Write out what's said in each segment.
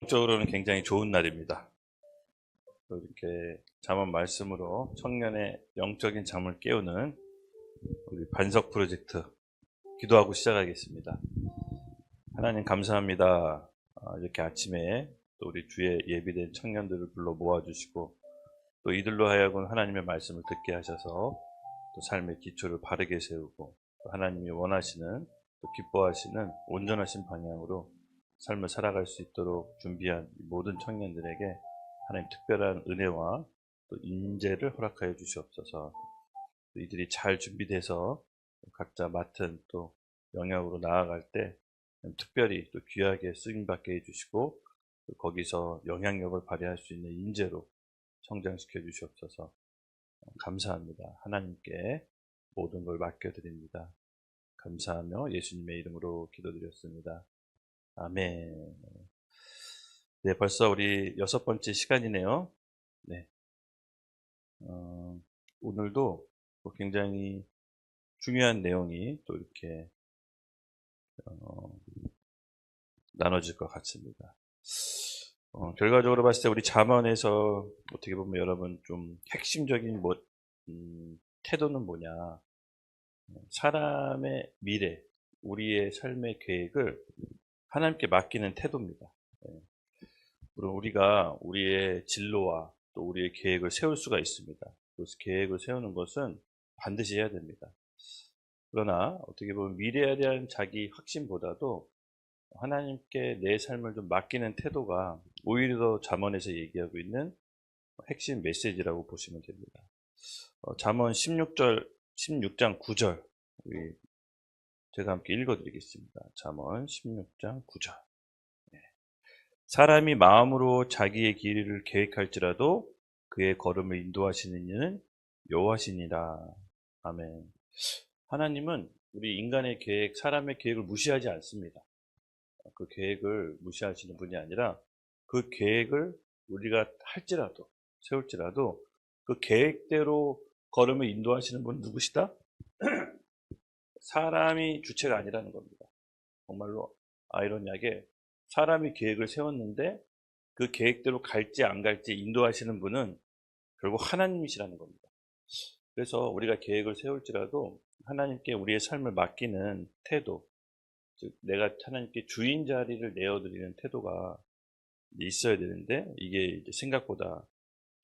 적으로는 굉장히 좋은 날입니다. 또 이렇게 잠언 말씀으로 청년의 영적인 잠을 깨우는 우리 반석 프로젝트 기도하고 시작하겠습니다. 하나님 감사합니다. 이렇게 아침에 또 우리 주에 예비된 청년들을 불러 모아주시고 또 이들로 하여금 하나님의 말씀을 듣게 하셔서 또 삶의 기초를 바르게 세우고 또 하나님이 원하시는 또 기뻐하시는 온전하신 방향으로 삶을 살아갈 수 있도록 준비한 모든 청년들에게 하나님 특별한 은혜와 또 인재를 허락하여 주시옵소서. 또 이들이 잘 준비돼서 각자 맡은 또 영역으로 나아갈 때 특별히 또 귀하게 쓰임받게 해주시고 또 거기서 영향력을 발휘할 수 있는 인재로 성장시켜 주시옵소서. 감사합니다. 하나님께 모든 걸 맡겨드립니다. 감사하며 예수님의 이름으로 기도드렸습니다. 아멘. 네, 벌써 우리 6번째 시간이네요. 네. 오늘도 굉장히 중요한 내용이 또 이렇게 나눠질 것 같습니다. 결과적으로 봤을 때 우리 잠언에서 어떻게 보면 여러분 좀 핵심적인 태도는 뭐냐. 사람의 미래, 우리의 삶의 계획을 하나님께 맡기는 태도입니다. 물론 우리가 우리의 진로와 또 우리의 계획을 세울 수가 있습니다. 그래서 계획을 세우는 것은 반드시 해야 됩니다. 그러나 어떻게 보면 미래에 대한 자기 확신보다도 하나님께 내 삶을 좀 맡기는 태도가 오히려 더 잠언에서 얘기하고 있는 핵심 메시지라고 보시면 됩니다. 잠언 16장 9절 우리 제가 함께 읽어드리겠습니다. 잠언 16장 9절. 사람이 마음으로 자기의 길을 계획할지라도 그의 걸음을 인도하시는 이는 여호와시니라. 아멘. 하나님은 우리 인간의 계획, 사람의 계획을 무시하지 않습니다. 그 계획을 무시하시는 분이 아니라 그 계획을 우리가 할지라도, 세울지라도 그 계획대로 걸음을 인도하시는 분은 누구시다? 사람이 주체가 아니라는 겁니다. 정말로 아이러니하게 사람이 계획을 세웠는데 그 계획대로 갈지 안 갈지 인도하시는 분은 결국 하나님이시라는 겁니다. 그래서 우리가 계획을 세울지라도 하나님께 우리의 삶을 맡기는 태도, 즉 내가 하나님께 주인 자리를 내어드리는 태도가 있어야 되는데 이게 생각보다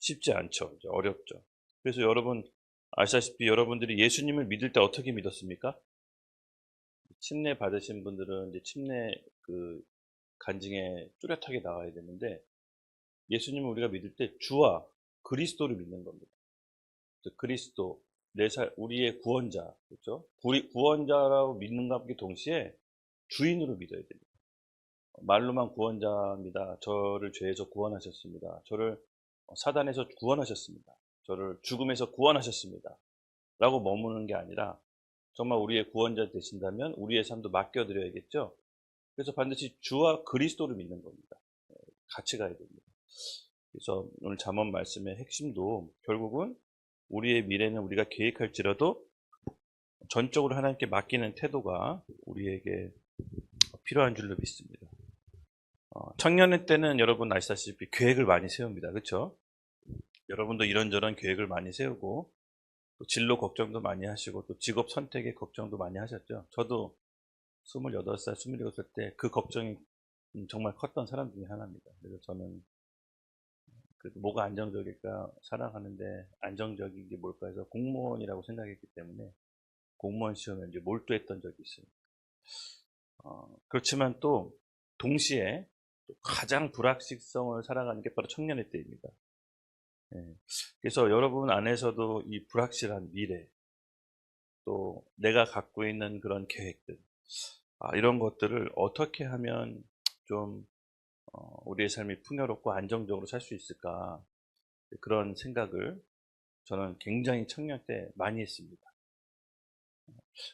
쉽지 않죠. 어렵죠. 그래서 여러분 아시다시피 여러분들이 예수님을 믿을 때 어떻게 믿었습니까? 침례 받으신 분들은 이제 침례 그 간증에 뚜렷하게 나와야 되는데 예수님을 우리가 믿을 때 주와 그리스도를 믿는 겁니다. 그리스도, 우리의 구원자, 그렇죠? 구원자라고 믿는가 함께 동시에 주인으로 믿어야 됩니다. 말로만 구원자입니다. 저를 죄에서 구원하셨습니다. 저를 사단에서 구원하셨습니다. 저를 죽음에서 구원하셨습니다. 라고 머무는 게 아니라 정말 우리의 구원자 되신다면 우리의 삶도 맡겨드려야겠죠. 그래서 반드시 주와 그리스도를 믿는 겁니다. 같이 가야 됩니다. 그래서 오늘 잠언 말씀의 핵심도 결국은 우리의 미래는 우리가 계획할지라도 전적으로 하나님께 맡기는 태도가 우리에게 필요한 줄로 믿습니다. 청년의 때는 여러분 아시다시피 계획을 많이 세웁니다. 그렇죠? 여러분도 이런저런 계획을 많이 세우고 또 진로 걱정도 많이 하시고 또 직업 선택의 걱정도 많이 하셨죠. 저도 28살, 27살 때 그 걱정이 정말 컸던 사람 중에 하나입니다. 그래서 저는 뭐가 안정적일까 살아가는데 안정적인 게 뭘까 해서 공무원이라고 생각했기 때문에 공무원 시험에 이제 몰두했던 적이 있어요. 그렇지만 또 동시에 또 가장 불확실성을 살아가는 게 바로 청년의 때입니다. 그래서 여러분 안에서도 이 불확실한 미래 또 내가 갖고 있는 그런 계획들 이런 것들을 어떻게 하면 좀 우리의 삶이 풍요롭고 안정적으로 살 수 있을까 그런 생각을 저는 굉장히 청년 때 많이 했습니다.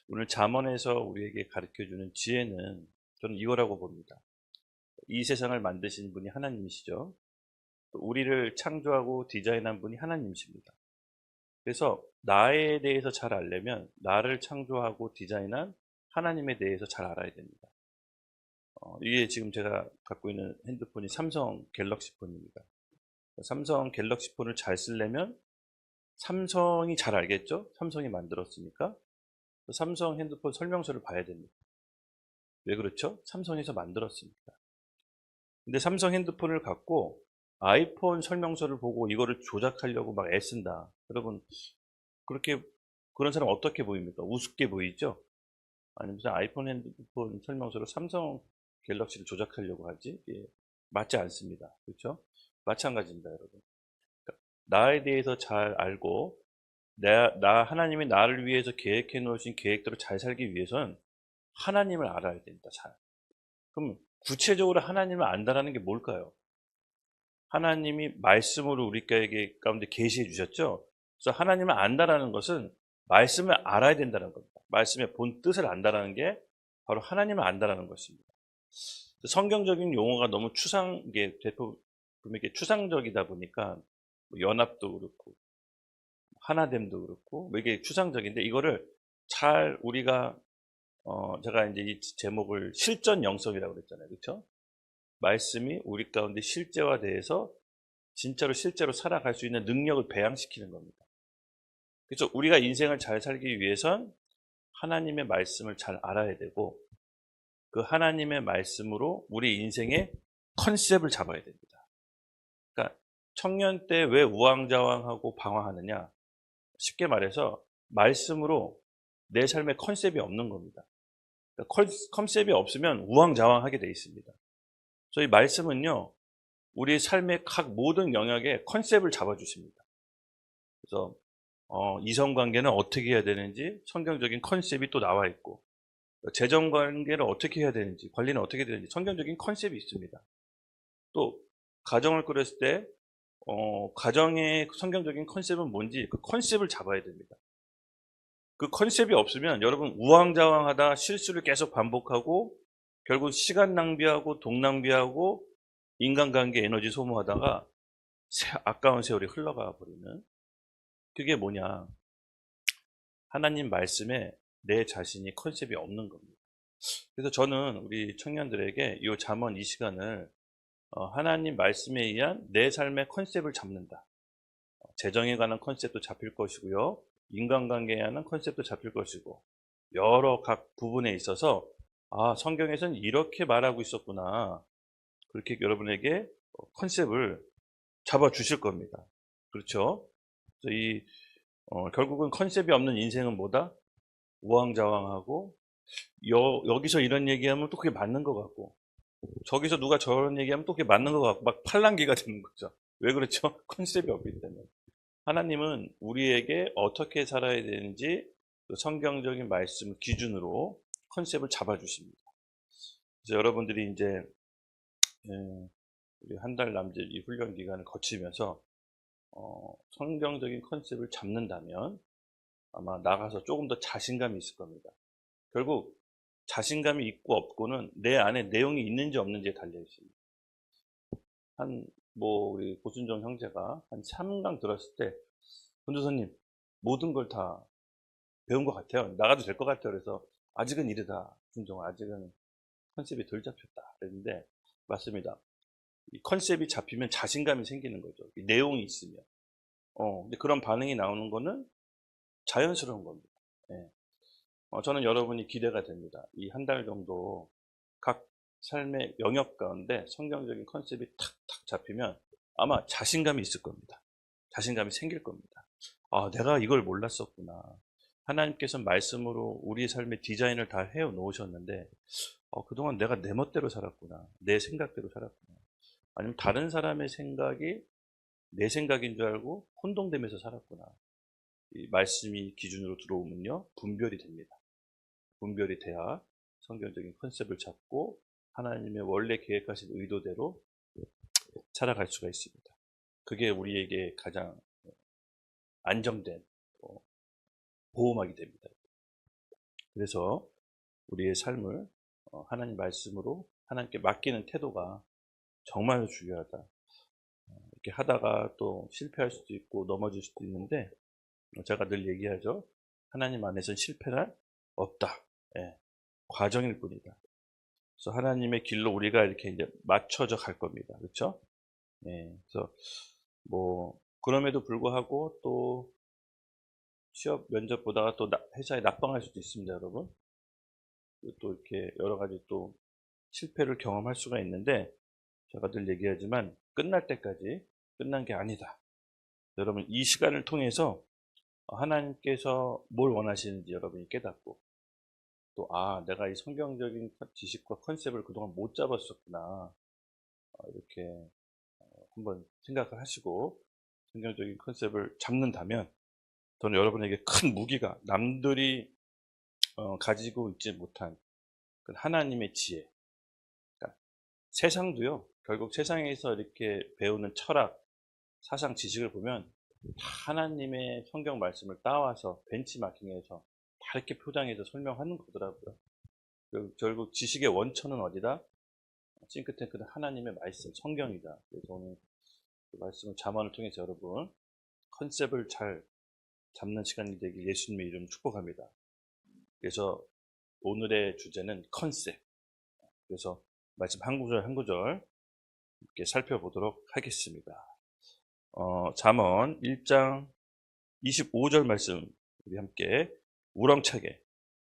오늘 잠언에서 우리에게 가르쳐주는 지혜는 저는 이거라고 봅니다. 이 세상을 만드신 분이 하나님이시죠. 또 우리를 창조하고 디자인한 분이 하나님이십니다. 그래서 나에 대해서 잘 알려면 나를 창조하고 디자인한 하나님에 대해서 잘 알아야 됩니다. 이게 지금 제가 갖고 있는 핸드폰이 삼성 갤럭시 폰입니다. 삼성 갤럭시 폰을 잘 쓰려면 삼성이 잘 알겠죠? 삼성이 만들었으니까. 삼성 핸드폰 설명서를 봐야 됩니다. 왜 그렇죠? 삼성에서 만들었으니까. 근데 삼성 핸드폰을 갖고 아이폰 설명서를 보고 이거를 조작하려고 막 애쓴다. 여러분, 그런 사람 어떻게 보입니까? 우습게 보이죠? 아니, 무슨 아이폰 핸드폰 설명서로 삼성 갤럭시를 조작하려고 하지? 예, 맞지 않습니다. 그렇죠? 마찬가지입니다, 여러분. 그러니까 나에 대해서 잘 알고, 하나님이 나를 위해서 계획해 놓으신 계획대로 잘 살기 위해선 하나님을 알아야 됩니다, 잘. 그럼 구체적으로 하나님을 안다라는 게 뭘까요? 하나님이 말씀으로 우리에게 가운데 계시해 주셨죠? 그래서 하나님을 안다라는 것은 말씀을 알아야 된다는 겁니다. 말씀의 본 뜻을 안다라는 게 바로 하나님을 안다라는 것입니다. 성경적인 용어가 너무 추상적이다 보니까 뭐 연합도 그렇고 하나됨도 그렇고 뭐 이게 추상적인데 이거를 잘 우리가 제가 이제 이 제목을 실전 영성이라고 그랬잖아요. 그렇죠? 말씀이 우리 가운데 실제화돼서 진짜로 실제로 살아갈 수 있는 능력을 배양시키는 겁니다. 그래서 우리가 인생을 잘 살기 위해선 하나님의 말씀을 잘 알아야 되고 그 하나님의 말씀으로 우리 인생의 컨셉을 잡아야 됩니다. 그러니까 청년 때 왜 우왕좌왕하고 방황하느냐? 쉽게 말해서 말씀으로 내 삶의 컨셉이 없는 겁니다. 그러니까 컨셉이 없으면 우왕좌왕하게 돼 있습니다. 저희 말씀은요, 우리 삶의 각 모든 영역에 컨셉을 잡아주십니다. 그래서 이성관계는 어떻게 해야 되는지 성경적인 컨셉이 또 나와 있고 재정관계를 어떻게 해야 되는지 관리는 어떻게 해야 되는지 성경적인 컨셉이 있습니다. 또 가정을 꾸렸을 때 가정의 성경적인 컨셉은 뭔지 그 컨셉을 잡아야 됩니다. 그 컨셉이 없으면 여러분 우왕좌왕하다 실수를 계속 반복하고 결국 시간 낭비하고 돈 낭비하고 인간관계 에너지 소모하다가 아까운 세월이 흘러가 버리는 그게 뭐냐? 하나님 말씀에 내 자신이 컨셉이 없는 겁니다. 그래서 저는 우리 청년들에게 이 잠언 이 시간을 하나님 말씀에 의한 내 삶의 컨셉을 잡는다. 재정에 관한 컨셉도 잡힐 것이고요. 인간관계에 관한 컨셉도 잡힐 것이고 여러 각 부분에 있어서 성경에서는 이렇게 말하고 있었구나. 그렇게 여러분에게 컨셉을 잡아 주실 겁니다. 그렇죠? 그래서 결국은 컨셉이 없는 인생은 뭐다? 우왕좌왕하고 여기서 이런 얘기하면 또 그게 맞는 것 같고 저기서 누가 저런 얘기하면 또 그게 맞는 것 같고 막 팔랑귀가 되는 거죠. 왜 그렇죠? 컨셉이 없기 때문에. 하나님은 우리에게 어떻게 살아야 되는지 그 성경적인 말씀 기준으로 컨셉을 잡아주십니다. 그래서 여러분들이 이제 우리 한 달 남짓 이 훈련 기간을 거치면서 성경적인 컨셉을 잡는다면 아마 나가서 조금 더 자신감이 있을 겁니다. 결국 자신감이 있고 없고는 내 안에 내용이 있는지 없는지에 달려 있습니다. 우리 고순정 형제가 한 3강 들었을 때 권조사님 모든 걸 다 배운 것 같아요. 나가도 될 것 같아요. 그래서 아직은 이르다. 순정 아직은 컨셉이 덜 잡혔다. 그랬는데 맞습니다. 이 컨셉이 잡히면 자신감이 생기는 거죠. 이 내용이 있으면. 근데 그런 반응이 나오는 거는 자연스러운 겁니다. 예. 저는 여러분이 기대가 됩니다. 이 한 달 정도 각 삶의 영역 가운데 성경적인 컨셉이 탁탁 잡히면 아마 자신감이 있을 겁니다. 자신감이 생길 겁니다. 내가 이걸 몰랐었구나. 하나님께서 말씀으로 우리의 삶의 디자인을 다 해 놓으셨는데 그동안 내가 내 멋대로 살았구나. 내 생각대로 살았구나. 아니면 다른 사람의 생각이 내 생각인 줄 알고 혼동되면서 살았구나. 이 말씀이 기준으로 들어오면요. 분별이 됩니다. 분별이 돼야 성경적인 컨셉을 잡고 하나님의 원래 계획하신 의도대로 살아갈 수가 있습니다. 그게 우리에게 가장 안정된 보호막이 됩니다. 그래서 우리의 삶을 하나님 말씀으로 하나님께 맡기는 태도가 정말로 중요하다. 이렇게 하다가 또 실패할 수도 있고 넘어질 수도 있는데 제가 늘 얘기하죠. 하나님 안에서는 실패란 없다. 예, 과정일 뿐이다. 그래서 하나님의 길로 우리가 이렇게 이제 맞춰져 갈 겁니다. 그렇죠? 예. 그래서 뭐 그럼에도 불구하고 또 취업 면접 보다가 또 회사에 낙방할 수도 있습니다, 여러분. 또 이렇게 여러 가지 또 실패를 경험할 수가 있는데 제가 늘 얘기하지만 끝날 때까지 끝난 게 아니다. 여러분 이 시간을 통해서 하나님께서 뭘 원하시는지 여러분이 깨닫고 또 내가 이 성경적인 지식과 컨셉을 그동안 못 잡았었구나. 이렇게 한번 생각을 하시고 성경적인 컨셉을 잡는다면 저는 여러분에게 큰 무기가 남들이 가지고 있지 못한 그 하나님의 지혜. 그러니까 세상도요. 결국 세상에서 이렇게 배우는 철학, 사상, 지식을 보면 다 하나님의 성경 말씀을 따와서 벤치마킹해서 다 이렇게 표장해서 설명하는 거더라고요. 결국 지식의 원천은 어디다? 싱크탱크는 하나님의 말씀, 성경이다. 그래서 오늘 그 말씀을 잠언을 통해서 여러분 컨셉을 잘 잡는 시간이 되길 예수님의 이름 축복합니다. 그래서 오늘의 주제는 컨셉. 그래서 말씀 한 구절 한 구절 이렇게 살펴보도록 하겠습니다. 잠언 1장 25절 말씀 우리 함께 우렁차게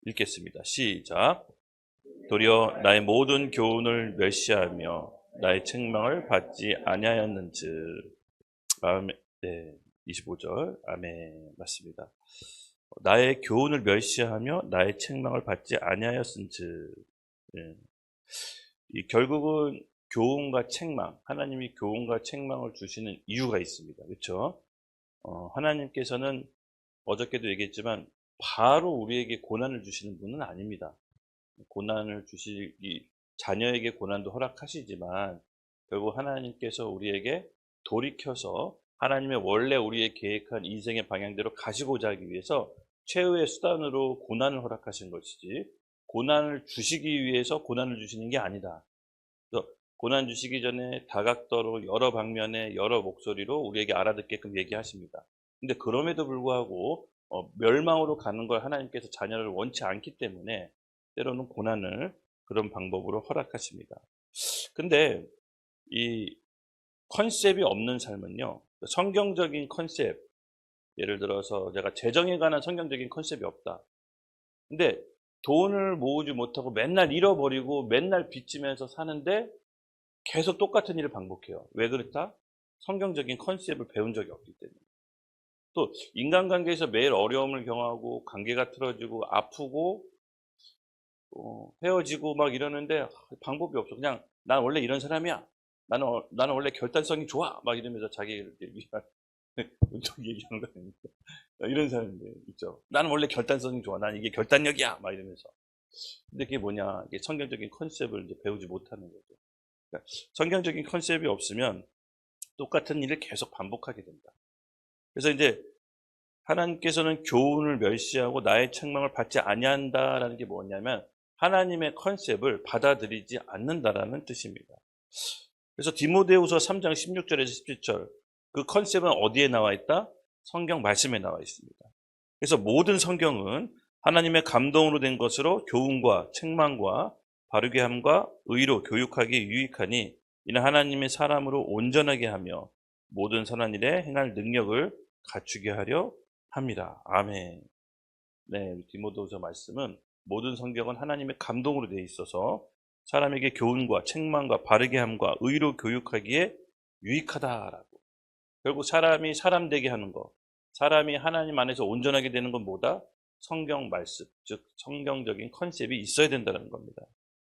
읽겠습니다. 시작. 도리어 나의 모든 교훈을 멸시하며 나의 책망을 받지 아니하였는즉. 아멘. 네, 25절 아멘. 맞습니다. 나의 교훈을 멸시하며 나의 책망을 받지 아니하였은즉. 네. 결국은 교훈과 책망, 하나님이 교훈과 책망을 주시는 이유가 있습니다. 그렇죠? 하나님께서는 어저께도 얘기했지만 바로 우리에게 고난을 주시는 분은 아닙니다. 고난을 주시기, 자녀에게 고난도 허락하시지만 결국 하나님께서 우리에게 돌이켜서 하나님의 원래 우리의 계획한 인생의 방향대로 가시고자 하기 위해서 최후의 수단으로 고난을 허락하신 것이지 고난을 주시기 위해서 고난을 주시는 게 아니다. 고난 주시기 전에 다각도로 여러 방면의 여러 목소리로 우리에게 알아듣게끔 얘기하십니다. 근데 그럼에도 불구하고 멸망으로 가는 걸 하나님께서 자녀를 원치 않기 때문에 때로는 고난을 그런 방법으로 허락하십니다. 근데 이 컨셉이 없는 삶은요, 성경적인 컨셉, 예를 들어서 제가 재정에 관한 성경적인 컨셉이 없다. 근데 돈을 모으지 못하고 맨날 잃어버리고 맨날 빚지면서 사는데 계속 똑같은 일을 반복해요. 왜 그렇다? 성경적인 컨셉을 배운 적이 없기 때문에. 또 인간관계에서 매일 어려움을 경험하고 관계가 틀어지고 아프고 헤어지고 막 이러는데 방법이 없어. 그냥 난 원래 이런 사람이야. 나는 원래 결단성이 좋아. 막 이러면서 자기를 위한 운동 얘기하는 거 아닙니까? 이런 사람들 있죠. 나는 원래 결단성이 좋아. 난 이게 결단력이야. 막 이러면서. 근데 그게 뭐냐? 이게 성경적인 컨셉을 이제 배우지 못하는 거죠. 그러니까 성경적인 컨셉이 없으면 똑같은 일을 계속 반복하게 된다. 그래서 이제 하나님께서는 교훈을 멸시하고 나의 책망을 받지 아니한다라는 게 뭐냐면 하나님의 컨셉을 받아들이지 않는다라는 뜻입니다. 그래서 디모데후서 3장 16절에서 17절 그 컨셉은 어디에 나와 있다? 성경 말씀에 나와 있습니다. 그래서 모든 성경은 하나님의 감동으로 된 것으로 교훈과 책망과 바르게 함과 의로 교육하기에 유익하니 이는 하나님의 사람으로 온전하게 하며 모든 선한 일에 행할 능력을 갖추게 하려 합니다. 아멘. 네, 디모데후서 말씀은 모든 성경은 하나님의 감동으로 되어 있어서 사람에게 교훈과 책망과 바르게 함과 의로 교육하기에 유익하다라고. 결국 사람이 사람 되게 하는 것, 사람이 하나님 안에서 온전하게 되는 건 뭐다? 성경 말씀, 즉 성경적인 컨셉이 있어야 된다는 겁니다.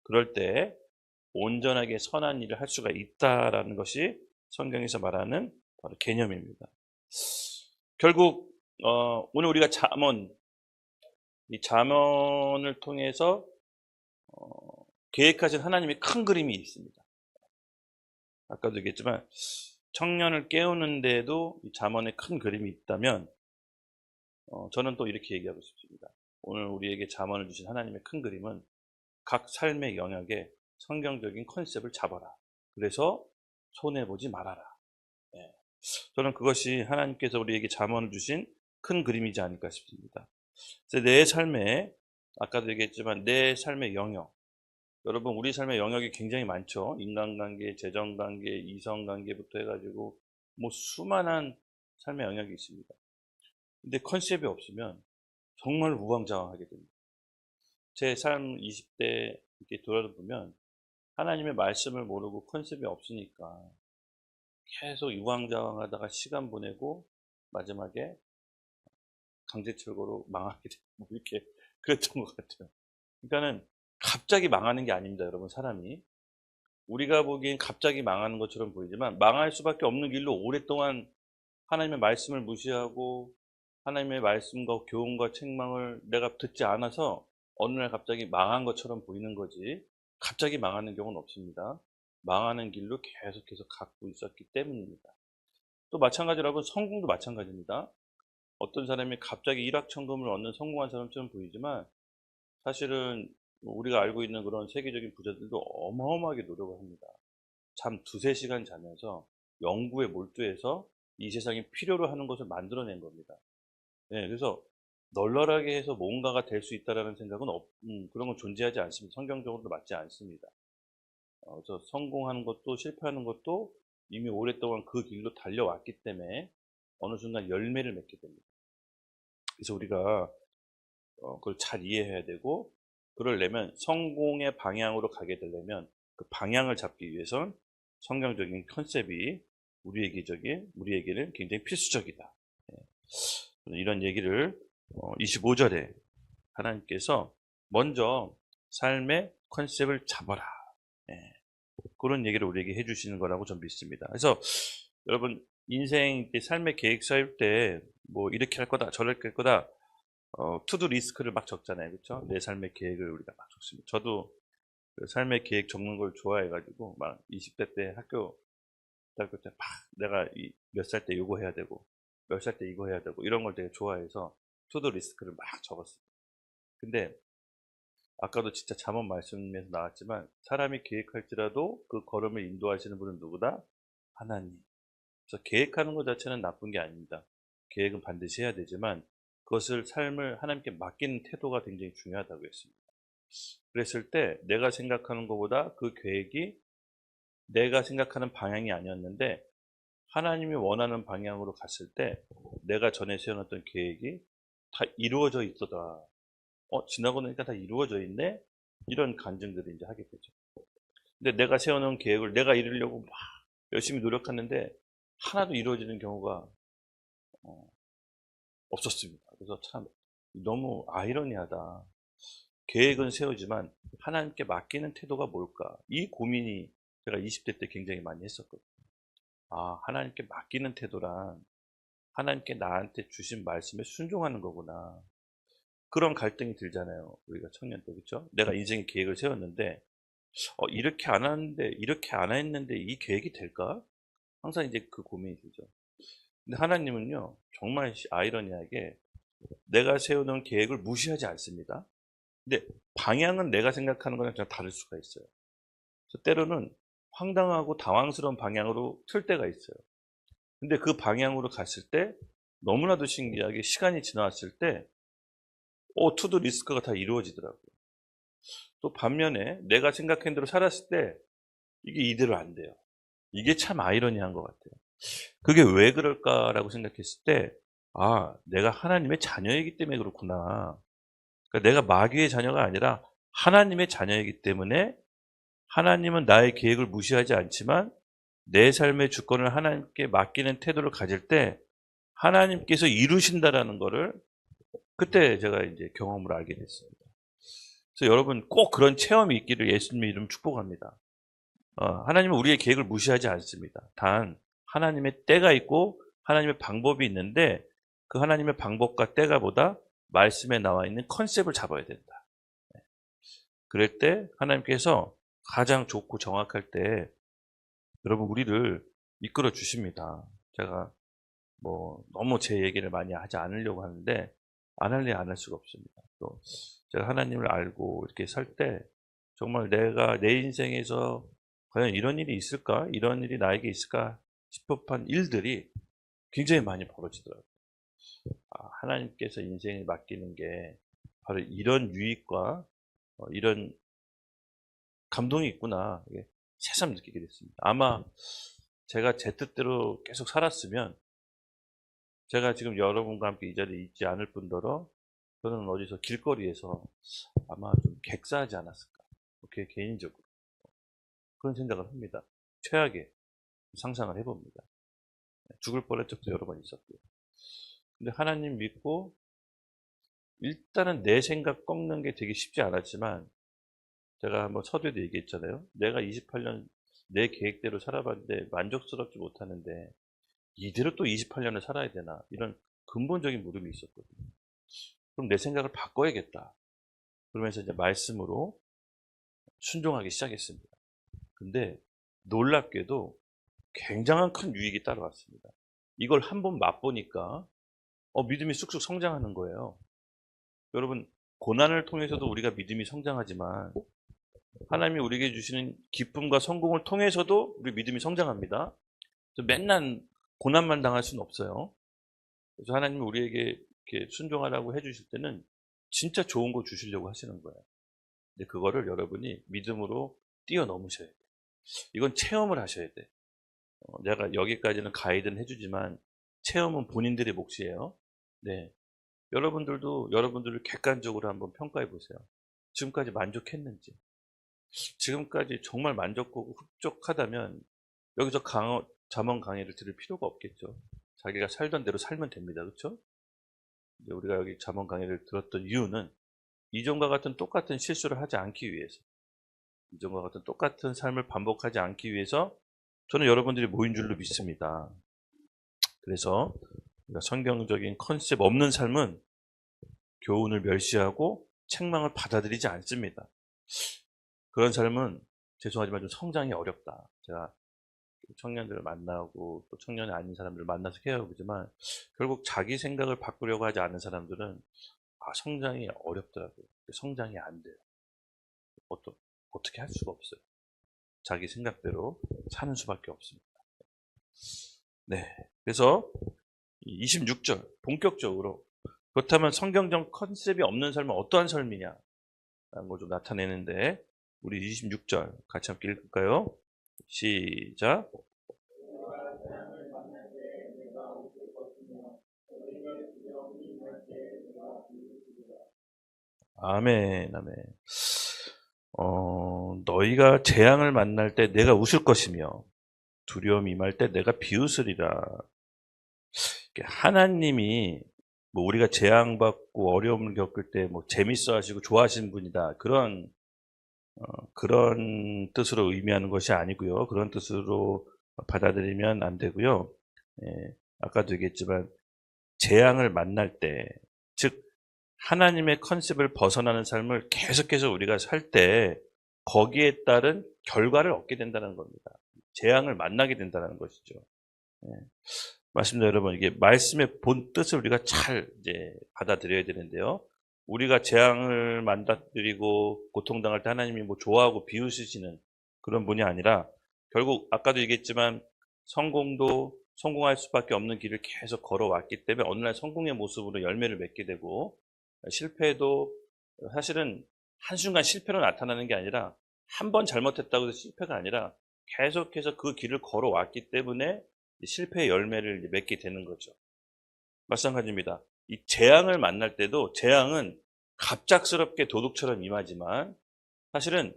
그럴 때 온전하게 선한 일을 할 수가 있다라는 것이 성경에서 말하는 바로 개념입니다. 결국 오늘 우리가 이 잠언을 통해서 계획하신 하나님의 큰 그림이 있습니다. 아까도 얘기했지만 청년을 깨우는 데에도 이 잠언의 큰 그림이 있다면 저는 또 이렇게 얘기하고 싶습니다. 오늘 우리에게 잠언을 주신 하나님의 큰 그림은 각 삶의 영역에 성경적인 컨셉을 잡아라. 그래서 손해보지 말아라. 네. 저는 그것이 하나님께서 우리에게 잠언을 주신 큰 그림이지 않을까 싶습니다. 그래서 내 삶에 아까도 얘기했지만 내 삶의 영역, 여러분 우리 삶의 영역이 굉장히 많죠. 인간관계, 재정관계, 이성관계부터 해가지고 뭐 수많은 삶의 영역이 있습니다. 근데 컨셉이 없으면 정말 우왕좌왕하게 됩니다. 제 삶 20대 이렇게 돌아보면 하나님의 말씀을 모르고 컨셉이 없으니까 계속 우왕좌왕하다가 시간 보내고 마지막에 강제철거로 망하게 되고 뭐 이렇게 그랬던 것 같아요. 그러니까는 갑자기 망하는 게 아닙니다, 여러분. 사람이 우리가 보기엔 갑자기 망하는 것처럼 보이지만 망할 수밖에 없는 길로 오랫동안 하나님의 말씀을 무시하고 하나님의 말씀과 교훈과 책망을 내가 듣지 않아서 어느 날 갑자기 망한 것처럼 보이는 거지, 갑자기 망하는 경우는 없습니다. 망하는 길로 계속해서 갖고 있었기 때문입니다. 또 마찬가지라고 성공도 마찬가지입니다. 어떤 사람이 갑자기 일확천금을 얻는 성공한 사람처럼 보이지만 사실은 우리가 알고 있는 그런 세계적인 부자들도 어마어마하게 노력을 합니다. 잠 두세 시간 자면서 연구에 몰두해서 이 세상에 필요로 하는 것을 만들어낸 겁니다. 네, 그래서 널널하게 해서 뭔가가 될 수 있다라는 생각은 그런 건 존재하지 않습니다. 성경적으로도 맞지 않습니다. 그래서 성공하는 것도 실패하는 것도 이미 오랫동안 그 길로 달려왔기 때문에 어느 순간 열매를 맺게 됩니다. 그래서 우리가 그걸 잘 이해해야 되고, 그러려면 성공의 방향으로 가게 되려면 그 방향을 잡기 위해선 성경적인 컨셉이 우리에게는 굉장히 필수적이다. 이런 얘기를 25절에 하나님께서 먼저 삶의 컨셉을 잡아라. 그런 얘기를 우리에게 해주시는 거라고 저는 믿습니다. 그래서 여러분 인생 삶의 계획 세울 때 뭐 이렇게 할 거다 저렇게 할 거다 투두 리스크를 막 적잖아요. 그렇죠? 내 삶의 계획을 우리가 막 적습니다. 저도 그 삶의 계획 적는 걸 좋아해가지고 막 20대 때 대학교 때 막 내가 몇 살 때 이거 해야 되고 몇 살 때 이거 해야 되고 이런 걸 되게 좋아해서 투두 리스크를 막 적었어요. 근데 아까도 진짜 잠언 말씀에서 나왔지만 사람이 계획할지라도 그 걸음을 인도하시는 분은 누구다? 하나님. 그래서 계획하는 것 자체는 나쁜 게 아닙니다. 계획은 반드시 해야 되지만 그것을 삶을 하나님께 맡기는 태도가 굉장히 중요하다고 했습니다. 그랬을 때 내가 생각하는 것보다 그 계획이 내가 생각하는 방향이 아니었는데 하나님이 원하는 방향으로 갔을 때 내가 전에 세워놨던 계획이 다 이루어져 있더라. 지나고 나니까 다 이루어져 있네? 이런 간증들을 이제 하게 되죠. 근데 내가 세워놓은 계획을 내가 이루려고 막 열심히 노력하는데 하나도 이루어지는 경우가 없었습니다. 그래서 참 너무 아이러니하다. 계획은 세우지만 하나님께 맡기는 태도가 뭘까? 이 고민이 제가 20대 때 굉장히 많이 했었거든요. 하나님께 맡기는 태도란 하나님께 나한테 주신 말씀에 순종하는 거구나. 그런 갈등이 들잖아요. 우리가 청년 때, 그렇죠? 내가 인생의 계획을 세웠는데 이렇게 안 하는데 이렇게 안 했는데 이 계획이 될까? 항상 이제 그 고민이 들죠. 근데 하나님은요 정말 아이러니하게 내가 세우는 계획을 무시하지 않습니다. 근데 방향은 내가 생각하는 거랑 좀 다를 수가 있어요. 그래서 때로는 황당하고 당황스러운 방향으로 틀 때가 있어요. 근데 그 방향으로 갔을 때 너무나도 신기하게 시간이 지나왔을 때 투두 리스크가 다 이루어지더라고요. 또 반면에 내가 생각한 대로 살았을 때 이게 이대로 안 돼요. 이게 참 아이러니한 것 같아요. 그게 왜 그럴까라고 생각했을 때 내가 하나님의 자녀이기 때문에 그렇구나. 그러니까 내가 마귀의 자녀가 아니라 하나님의 자녀이기 때문에 하나님은 나의 계획을 무시하지 않지만 내 삶의 주권을 하나님께 맡기는 태도를 가질 때 하나님께서 이루신다라는 거를 그때 제가 이제 경험을 알게 됐습니다. 그래서 여러분 꼭 그런 체험이 있기를 예수님의 이름 축복합니다. 하나님은 우리의 계획을 무시하지 않습니다. 단 하나님의 때가 있고 하나님의 방법이 있는데 그 하나님의 방법과 때가 보다 말씀에 나와 있는 컨셉을 잡아야 된다. 그럴 때 하나님께서 가장 좋고 정확할 때 여러분 우리를 이끌어 주십니다. 제가 뭐 너무 제 얘기를 많이 하지 않으려고 하는데 안 할래 안 할 수가 없습니다. 또 제가 하나님을 알고 이렇게 살 때 정말 내가 내 인생에서 과연 이런 일이 있을까? 이런 일이 나에게 있을까? 싶은 일들이 굉장히 많이 벌어지더라고요. 하나님께서 인생을 맡기는 게 바로 이런 유익과 이런 감동이 있구나. 이게 새삼 느끼게 됐습니다. 아마 제가 제 뜻대로 계속 살았으면 제가 지금 여러분과 함께 이 자리에 있지 않을 뿐더러 저는 어디서 길거리에서 아마 좀 객사하지 않았을까. 이렇게 개인적으로 그런 생각을 합니다. 최악의 상상을 해봅니다. 죽을 뻔한 적도 여러 번 있었고요. 근데 하나님 믿고 일단은 내 생각 꺾는 게 되게 쉽지 않았지만 제가 한번 서두에도 얘기했잖아요. 내가 28년 내 계획대로 살아봤는데 만족스럽지 못하는데 이대로 또 28년을 살아야 되나 이런 근본적인 물음이 있었거든요. 그럼 내 생각을 바꿔야겠다. 그러면서 이제 말씀으로 순종하기 시작했습니다. 근데 놀랍게도 굉장한 큰 유익이 따라왔습니다. 이걸 한번 맛보니까 믿음이 쑥쑥 성장하는 거예요. 여러분, 고난을 통해서도 우리가 믿음이 성장하지만 하나님이 우리에게 주시는 기쁨과 성공을 통해서도 우리 믿음이 성장합니다. 그래서 맨날 고난만 당할 수는 없어요. 그래서 하나님이 우리에게 이렇게 순종하라고 해주실 때는 진짜 좋은 거 주시려고 하시는 거예요. 근데 그거를 여러분이 믿음으로 뛰어넘으셔야 돼요. 이건 체험을 하셔야 돼. 내가 여기까지는 가이드는 해주지만 체험은 본인들의 몫이에요. 네. 여러분들도 여러분들을 객관적으로 한번 평가해 보세요. 지금까지 만족했는지. 지금까지 정말 만족하고 흡족하다면 여기서 잠언 강의를 들을 필요가 없겠죠. 자기가 살던 대로 살면 됩니다. 그렇죠? 우리가 여기 잠언 강의를 들었던 이유는 이전과 같은 똑같은 실수를 하지 않기 위해서, 이전과 같은 똑같은 삶을 반복하지 않기 위해서 저는 여러분들이 모인 줄로 믿습니다. 그래서 성경적인 컨셉 없는 삶은 교훈을 멸시하고 책망을 받아들이지 않습니다. 그런 삶은 죄송하지만 좀 성장이 어렵다. 제가 청년들을 만나고 또 청년이 아닌 사람들을 만나서 케어해보지만 결국 자기 생각을 바꾸려고 하지 않는 사람들은 성장이 어렵더라고요. 성장이 안 돼요. 어떻게 할 수가 없어요. 자기 생각대로 사는 수밖에 없습니다. 네. 그래서 26절 본격적으로 그렇다면 성경적 컨셉이 없는 삶은 어떠한 삶이냐 라는 걸 좀 나타내는데 우리 26절 같이 함께 읽을까요? 시작. 아멘, 아멘. 너희가 재앙을 만날 때 내가 웃을 것이며 두려움이 임할 때 내가 비웃으리라. 하나님이 뭐 우리가 재앙받고 어려움을 겪을 때 뭐 재밌어 하시고 좋아하시는 분이다. 그런 뜻으로 의미하는 것이 아니고요. 그런 뜻으로 받아들이면 안 되고요. 아까도 얘기했지만 재앙을 만날 때, 즉 하나님의 컨셉을 벗어나는 삶을 계속해서 우리가 살 때 거기에 따른 결과를 얻게 된다는 겁니다. 재앙을 만나게 된다는 것이죠. 맞습니다, 여러분. 이게 말씀의 본 뜻을 우리가 잘 이제 받아들여야 되는데요. 우리가 재앙을 만나드리고 고통당할 때 하나님이 뭐 좋아하고 비웃으시는 그런 분이 아니라 결국 아까도 얘기했지만 성공할 수밖에 없는 길을 계속 걸어왔기 때문에 어느 날 성공의 모습으로 열매를 맺게 되고 실패도 사실은 한순간 실패로 나타나는 게 아니라 한 번 잘못했다고 해서 실패가 아니라 계속해서 그 길을 걸어왔기 때문에 실패의 열매를 맺게 되는 거죠. 마찬가지입니다. 이 재앙을 만날 때도 재앙은 갑작스럽게 도둑처럼 임하지만 사실은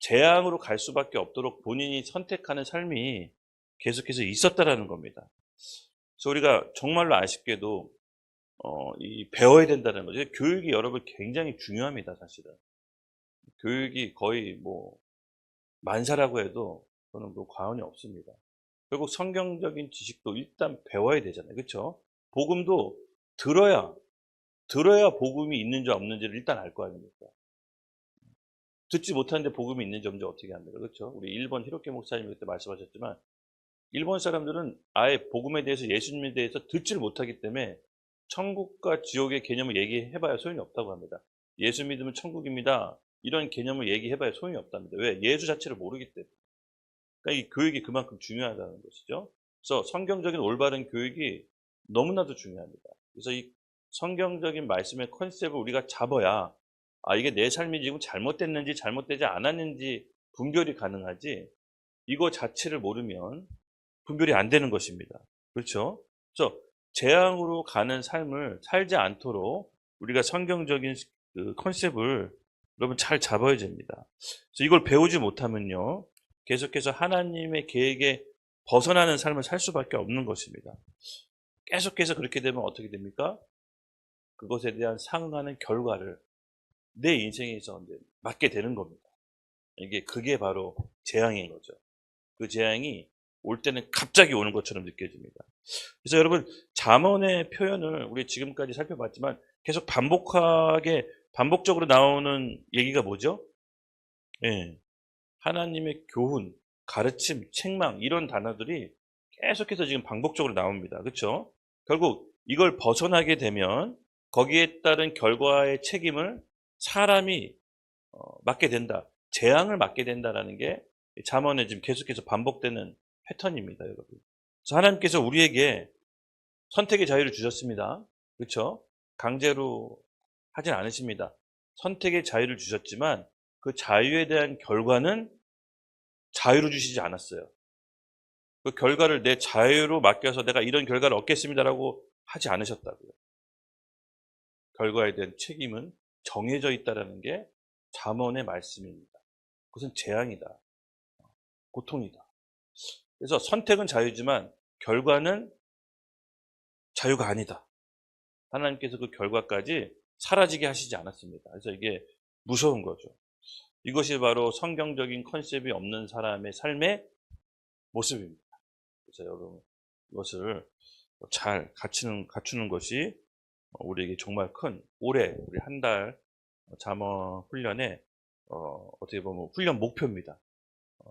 재앙으로 갈 수밖에 없도록 본인이 선택하는 삶이 계속해서 있었다라는 겁니다. 그래서 우리가 정말로 아쉽게도 배워야 된다는 거죠. 교육이 여러분 굉장히 중요합니다, 사실은. 교육이 거의 뭐 만사라고 해도 저는 뭐 과언이 없습니다. 결국 성경적인 지식도 일단 배워야 되잖아요. 그렇죠? 복음도 들어야 복음이 있는지 없는지를 일단 알 거 아닙니까? 듣지 못하는데 복음이 있는지 없는지 어떻게 합니까? 그렇죠? 우리 일본 히로케 목사님이 그때 말씀하셨지만 일본 사람들은 아예 복음에 대해서 예수님에 대해서 듣지를 못하기 때문에 천국과 지옥의 개념을 얘기해봐야 소용이 없다고 합니다. 예수 믿으면 천국입니다. 이런 개념을 얘기해봐야 소용이 없답니다. 왜? 예수 자체를 모르기 때문에. 그러니까 이 교육이 그만큼 중요하다는 것이죠. 그래서 성경적인 올바른 교육이 너무나도 중요합니다. 그래서 이 성경적인 말씀의 컨셉을 우리가 잡아야 이게 내 삶이 지금 잘못됐는지 잘못되지 않았는지 분별이 가능하지 이거 자체를 모르면 분별이 안 되는 것입니다. 그렇죠? 그래서 재앙으로 가는 삶을 살지 않도록 우리가 성경적인 그 컨셉을 여러분 잘 잡아야 됩니다. 그래서 이걸 배우지 못하면요. 계속해서 하나님의 계획에 벗어나는 삶을 살 수밖에 없는 것입니다. 계속해서 그렇게 되면 어떻게 됩니까? 그것에 대한 상응하는 결과를 내 인생에서 맞게 되는 겁니다. 그게 바로 재앙인 거죠. 그 재앙이 올 때는 갑자기 오는 것처럼 느껴집니다. 그래서 여러분 잠언의 표현을 우리 지금까지 살펴봤지만 계속 반복적으로 나오는 얘기가 뭐죠? 예, 하나님의 교훈, 가르침, 책망 이런 단어들이 계속해서 지금 반복적으로 나옵니다. 그렇죠? 결국 이걸 벗어나게 되면 거기에 따른 결과의 책임을 사람이 맡게 된다. 재앙을 맡게 된다라는 게 잠언에 지금 계속해서 반복되는 패턴입니다, 여러분. 그래서 하나님께서 우리에게 선택의 자유를 주셨습니다. 그렇죠? 강제로 하진 않으십니다. 선택의 자유를 주셨지만 그 자유에 대한 결과는 자유로 주시지 않았어요. 그 결과를 내 자유로 맡겨서 내가 이런 결과를 얻겠습니다라고 하지 않으셨다고요. 결과에 대한 책임은 정해져 있다는 게 잠언의 말씀입니다. 그것은 재앙이다. 고통이다. 그래서 선택은 자유지만 결과는 자유가 아니다. 하나님께서 그 결과까지 사라지게 하시지 않았습니다. 그래서 이게 무서운 거죠. 이것이 바로 성경적인 컨셉이 없는 사람의 삶의 모습입니다. 그래서 여러분 이것을 잘 갖추는 것이 우리에게 정말 큰 올해 우리 한 달 잠언 훈련의 어떻게 보면 훈련 목표입니다.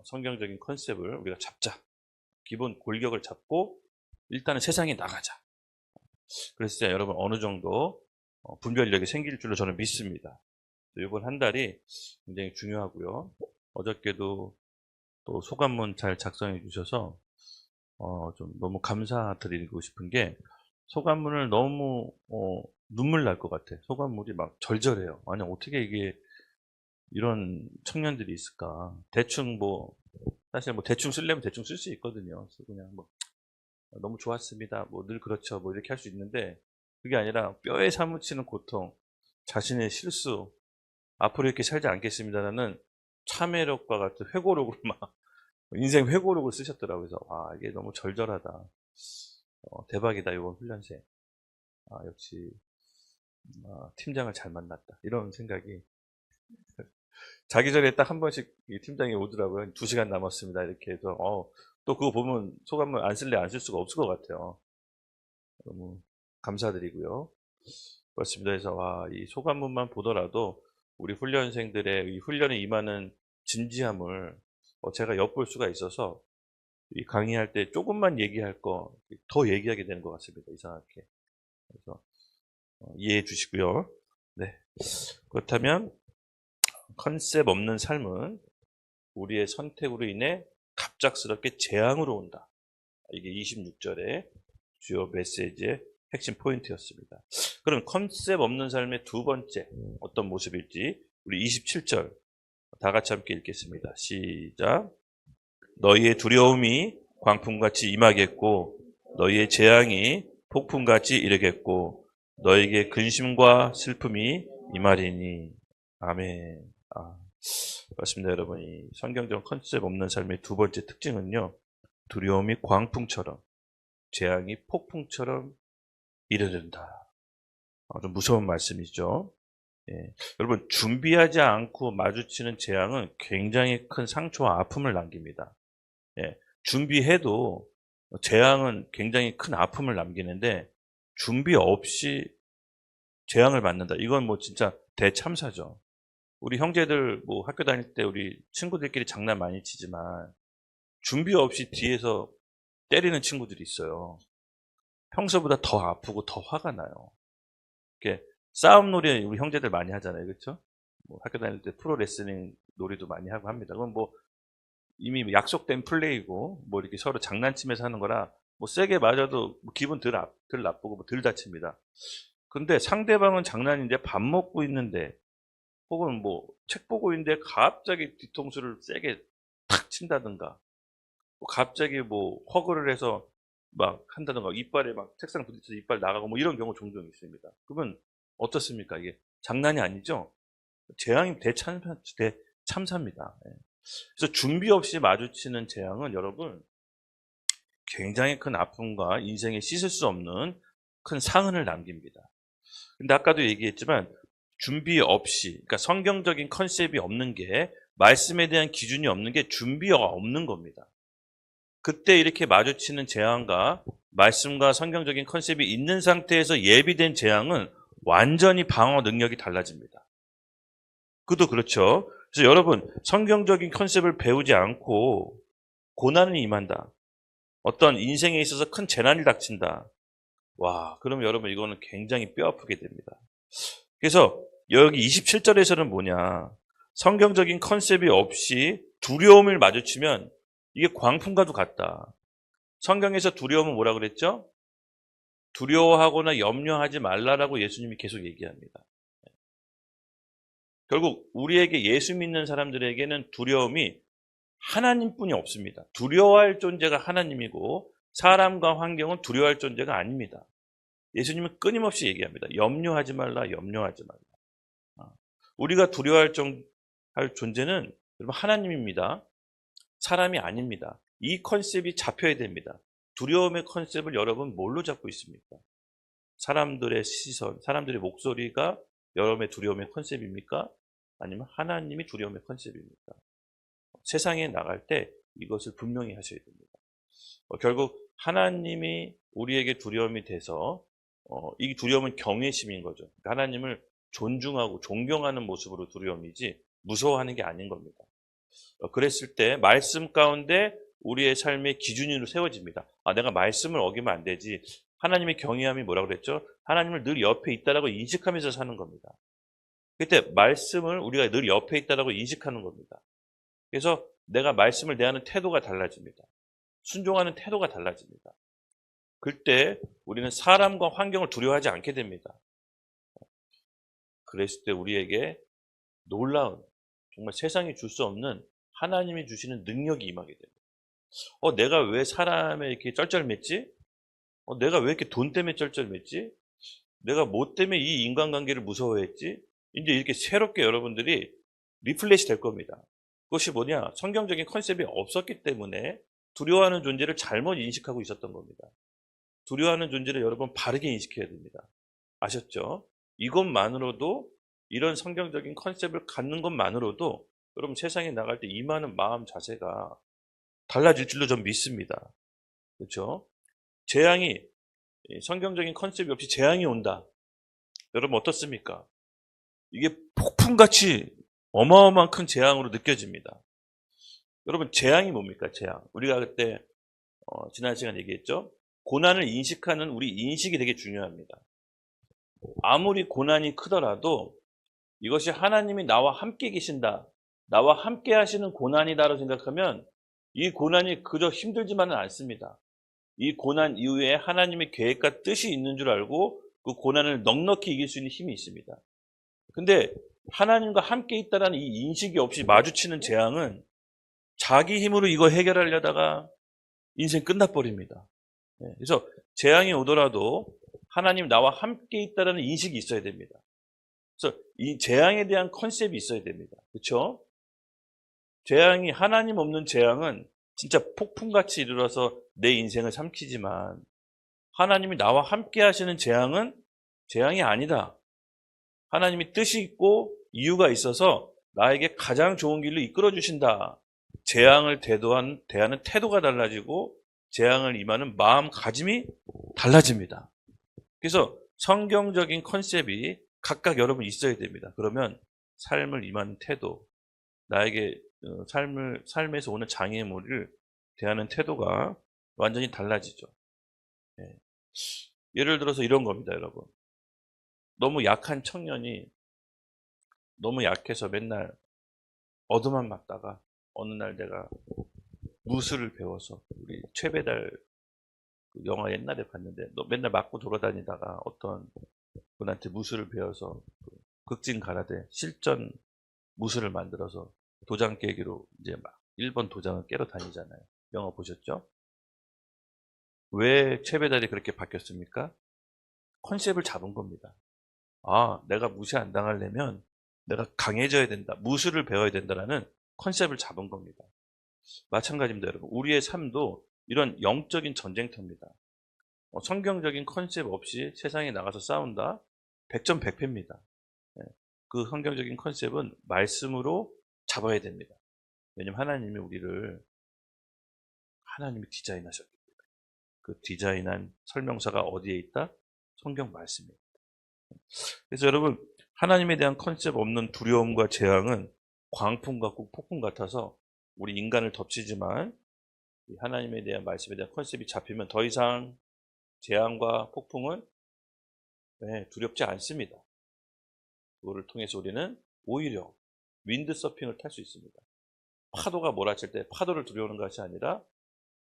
성경적인 컨셉을 우리가 잡자. 기본 골격을 잡고 일단은 세상에 나가자. 그래서 여러분 어느 정도 분별력이 생길 줄로 저는 믿습니다. 이번 한 달이 굉장히 중요하고요. 어저께도 또 소감문 잘 작성해 주셔서 좀 너무 감사드리고 싶은 게 소감문을 너무 눈물 날 것 같아. 소감문이 막 절절해요. 아니 어떻게 이게 이런 청년들이 있을까? 대충 사실 대충 쓰려면 대충 쓸 수 있거든요. 그래서 그냥 너무 좋았습니다. 늘 그렇죠. 이렇게 할 수 있는데 그게 아니라 뼈에 사무치는 고통, 자신의 실수, 앞으로 이렇게 살지 않겠습니다라는 참회록과 같은 회고록을 인생 회고록을 쓰셨더라고요. 그래서 와 이게 너무 절절하다. 대박이다 이번 훈련생. 역시 팀장을 잘 만났다. 이런 생각이 자기 전에 딱 한 번씩 팀장이 오더라고요. 2시간 남았습니다. 이렇게 해서 또 그거 보면 소감을 안 쓸래 안 쓸 수가 없을 것 같아요. 너무 감사드리고요. 그렇습니다. 그래서 이 소감문만 보더라도 우리 훈련생들의 이 훈련에 임하는 진지함을 제가 엿볼 수가 있어서 이 강의할 때 조금만 얘기할 거 더 얘기하게 되는 것 같습니다. 이상하게. 그래서 이해해 주시고요. 네. 그렇다면 컨셉 없는 삶은 우리의 선택으로 인해 갑작스럽게 재앙으로 온다. 이게 26절의 주요 메시지의 핵심 포인트였습니다. 그럼 컨셉 없는 삶의 두 번째 어떤 모습일지 우리 27절 다 같이 함께 읽겠습니다. 시작. 너희의 두려움이 광풍같이 임하겠고 너희의 재앙이 폭풍같이 이르겠고 너희에게 근심과 슬픔이 임하리니. 아멘. 그렇습니다. 여러분 이 성경적 컨셉 없는 삶의 두 번째 특징은요. 두려움이 광풍처럼 재앙이 폭풍처럼 이르른다. 좀 무서운 말씀이죠. 예. 여러분 준비하지 않고 마주치는 재앙은 굉장히 큰 상처와 아픔을 남깁니다. 예. 준비해도 재앙은 굉장히 큰 아픔을 남기는데 준비 없이 재앙을 맞는다. 이건 진짜 대참사죠. 우리 형제들 학교 다닐 때 우리 친구들끼리 장난 많이 치지만 준비 없이 뒤에서 때리는 친구들이 있어요. 평소보다 더 아프고 더 화가 나요. 이렇게 싸움 놀이 우리 형제들 많이 하잖아요. 그렇죠? 학교 다닐 때 프로 레슬링 놀이도 많이 하고 합니다. 그건 이미 약속된 플레이고 이렇게 서로 장난치면서 하는 거라 세게 맞아도 기분 덜 나쁘고 덜 다칩니다. 근데 상대방은 장난인데 밥 먹고 있는데 혹은 뭐 책 보고 있는데 갑자기 뒤통수를 세게 탁 친다든가, 갑자기 뭐 허그를 해서 막 한다든가, 이빨에 막 책상 부딪혀서 이빨 나가고 뭐 이런 경우 종종 있습니다. 그러면 어떻습니까? 이게 장난이 아니죠? 재앙이 대참사입니다. 예. 그래서 준비 없이 마주치는 재앙은 여러분 굉장히 큰 아픔과 인생에 씻을 수 없는 큰 상흔을 남깁니다. 근데 아까도 얘기했지만 준비 없이, 그러니까 성경적인 컨셉이 없는 게, 말씀에 대한 기준이 없는 게 준비가 없는 겁니다. 그때 이렇게 마주치는 재앙과 말씀과 성경적인 컨셉이 있는 상태에서 예비된 재앙은 완전히 방어 능력이 달라집니다. 그것도 그렇죠. 그래서 여러분, 성경적인 컨셉을 배우지 않고 고난이 임한다, 어떤 인생에 있어서 큰 재난이 닥친다, 와, 그럼 여러분 이거는 굉장히 뼈아프게 됩니다. 그래서 여기 27절에서는 뭐냐, 성경적인 컨셉이 없이 두려움을 마주치면 이게 광풍과도 같다. 성경에서 두려움은 뭐라 그랬죠? 두려워하거나 염려하지 말라라고 예수님이 계속 얘기합니다. 결국 우리에게 예수 믿는 사람들에게는 두려움이 하나님뿐이 없습니다. 두려워할 존재가 하나님이고 사람과 환경은 두려워할 존재가 아닙니다. 예수님은 끊임없이 얘기합니다. 염려하지 말라, 염려하지 말라. 우리가 두려워할 할 존재는 여러분 하나님입니다. 사람이 아닙니다. 이 컨셉이 잡혀야 됩니다. 두려움의 컨셉을 여러분 뭘로 잡고 있습니까? 사람들의 시선, 사람들의 목소리가 여러분의 두려움의 컨셉입니까? 아니면 하나님이 두려움의 컨셉입니까? 세상에 나갈 때 이것을 분명히 하셔야 됩니다. 결국 하나님이 우리에게 두려움이 돼서 이 두려움은 경외심인 거죠. 그러니까 하나님을 존중하고 존경하는 모습으로 두려움이지 무서워하는 게 아닌 겁니다. 그랬을 때 말씀 가운데 우리의 삶의 기준으로 세워집니다. 내가 말씀을 어기면 안 되지. 하나님의 경외함이 뭐라고 그랬죠? 하나님을 늘 옆에 있다라고 인식하면서 사는 겁니다. 그때 말씀을 우리가 늘 옆에 있다라고 인식하는 겁니다. 그래서 내가 말씀을 대하는 태도가 달라집니다. 순종하는 태도가 달라집니다. 그때 우리는 사람과 환경을 두려워하지 않게 됩니다. 그랬을 때 우리에게 놀라운, 정말 세상이 줄 수 없는 하나님이 주시는 능력이 임하게 됩니다. 내가 왜 사람에 이렇게 쩔쩔맸지? 내가 왜 이렇게 돈 때문에 쩔쩔맸지? 내가 뭐 때문에 이 인간관계를 무서워했지? 이제 이렇게 새롭게 여러분들이 리플레시 될 겁니다. 그것이 뭐냐? 성경적인 컨셉이 없었기 때문에 두려워하는 존재를 잘못 인식하고 있었던 겁니다. 두려워하는 존재를 여러분 바르게 인식해야 됩니다. 아셨죠? 이것만으로도, 이런 성경적인 컨셉을 갖는 것만으로도 여러분 세상에 나갈 때 임하는 마음 자세가 달라질 줄로 전 믿습니다. 그렇죠? 재앙이, 성경적인 컨셉이 없이 재앙이 온다. 여러분 어떻습니까? 이게 폭풍같이 어마어마한 큰 재앙으로 느껴집니다. 여러분 재앙이 뭡니까? 재앙. 우리가 그때 지난 시간 얘기했죠? 고난을 인식하는 우리 인식이 되게 중요합니다. 아무리 고난이 크더라도 이것이 하나님이 나와 함께 계신다, 나와 함께 하시는 고난이다라고 생각하면 이 고난이 그저 힘들지만은 않습니다. 이 고난 이후에 하나님의 계획과 뜻이 있는 줄 알고 그 고난을 넉넉히 이길 수 있는 힘이 있습니다. 근데 하나님과 함께 있다는 이 인식이 없이 마주치는 재앙은 자기 힘으로 이거 해결하려다가 인생 끝나버립니다. 그래서 재앙이 오더라도 하나님 나와 함께 있다는 인식이 있어야 됩니다. 그래서 이 재앙에 대한 컨셉이 있어야 됩니다. 그렇죠? 재앙이, 하나님 없는 재앙은 진짜 폭풍같이 이르러서 내 인생을 삼키지만, 하나님이 나와 함께 하시는 재앙은 재앙이 아니다. 하나님이 뜻이 있고 이유가 있어서 나에게 가장 좋은 길로 이끌어 주신다. 재앙을 대하는 태도가 달라지고 재앙을 임하는 마음가짐이 달라집니다. 그래서 성경적인 컨셉이 각각 여러분 있어야 됩니다. 그러면 삶을 임하는 태도, 나에게 삶에서 오는 장애물을 대하는 태도가 완전히 달라지죠. 예를 들어서 이런 겁니다, 여러분. 너무 약한 청년이 너무 약해서 맨날 얻어만 맞다가 어느 날 내가 무술을 배워서, 우리 최배달 영화 옛날에 봤는데, 너 맨날 맞고 돌아다니다가 어떤 분한테 무술을 배워서 극진 가라데 실전 무술을 만들어서 도장 깨기로 이제 막 1번 도장을 깨러 다니잖아요. 영화 보셨죠? 왜 채배달이 그렇게 바뀌었습니까? 컨셉을 잡은 겁니다. 아, 내가 무시 안 당하려면 내가 강해져야 된다. 무술을 배워야 된다라는 컨셉을 잡은 겁니다. 마찬가지입니다, 여러분. 우리의 삶도 이런 영적인 전쟁터입니다. 성경적인 컨셉 없이 세상에 나가서 싸운다? 100점 100패입니다. 그 성경적인 컨셉은 말씀으로 잡아야 됩니다. 왜냐면 하나님이 우리를 하나님이 디자인하셨기 때문에. 그 디자인한 설명서가 어디에 있다? 성경 말씀입니다. 그래서 여러분, 하나님에 대한 컨셉 없는 두려움과 재앙은 광풍 같고 폭풍 같아서 우리 인간을 덮치지만 하나님에 대한 말씀에 대한 컨셉이 잡히면 더 이상 재앙과 폭풍은 두렵지 않습니다. 그거를 통해서 우리는 오히려 윈드 서핑을 탈 수 있습니다. 파도가 몰아칠 때 파도를 두려워하는 것이 아니라